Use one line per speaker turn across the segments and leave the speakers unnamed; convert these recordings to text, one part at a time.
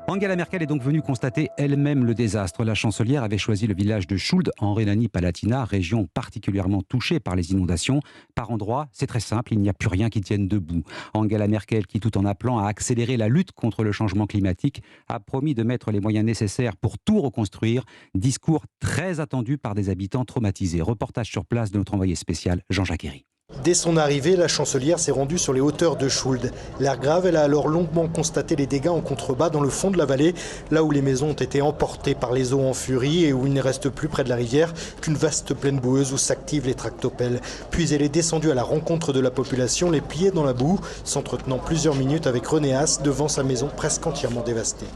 Angela Merkel est donc venue constater elle-même le désastre. La chancelière avait choisi le village de Schuld en Rhénanie-Palatinat, région particulièrement touchée par les inondations. Par endroits, c'est très simple, il n'y a plus rien qui tienne debout. Angela Merkel, qui tout en appelant à accélérer la lutte contre le changement climatique, a promis de mettre les moyens nécessaires pour tout reconstruire. Discours très attendu par des habitants traumatisés. Reportage sur place de notre envoyé spécial Jean-Jacques Herry.
Dès son arrivée, la chancelière s'est rendue sur les hauteurs de Schuld. L'air grave, elle a alors longuement constaté les dégâts en contrebas dans le fond de la vallée, là où les maisons ont été emportées par les eaux en furie et où il ne reste plus près de la rivière qu'une vaste plaine boueuse où s'activent les tractopelles. Puis elle est descendue à la rencontre de la population, les pieds dans la boue, s'entretenant plusieurs minutes avec René Haas devant sa maison presque entièrement dévastée.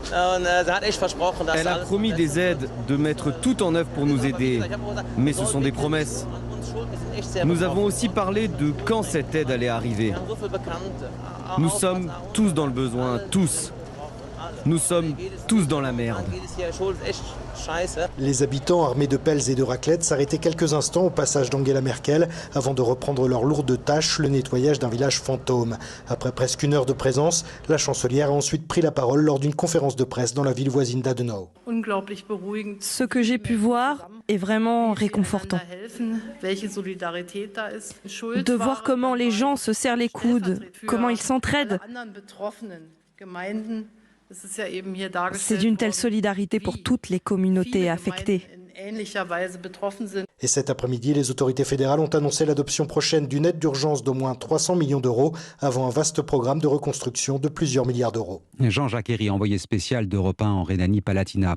Elle a promis des aides, de mettre tout en œuvre pour nous aider. Mais ce sont des promesses. Nous avons aussi parlé de quand cette aide allait arriver. Nous sommes tous dans le besoin, tous. Nous sommes tous dans la merde.
Les habitants armés de pelles et de raclettes s'arrêtaient quelques instants au passage d'Angela Merkel avant de reprendre leur lourde tâche, le nettoyage d'un village fantôme. Après presque une heure de présence, la chancelière a ensuite pris la parole lors d'une conférence de presse dans la ville voisine d'Adenau.
Ce que j'ai pu voir est vraiment réconfortant. De voir comment les gens se serrent les coudes, comment ils s'entraident. C'est d'une telle solidarité pour toutes les communautés affectées.
Et cet après-midi, les autorités fédérales ont annoncé l'adoption prochaine d'une aide d'urgence d'au moins 300 millions d'euros avant un vaste programme de reconstruction de plusieurs milliards d'euros.
Jean-Jacques Herry, envoyé spécial d'Europe 1 en Rhénanie-Palatinat.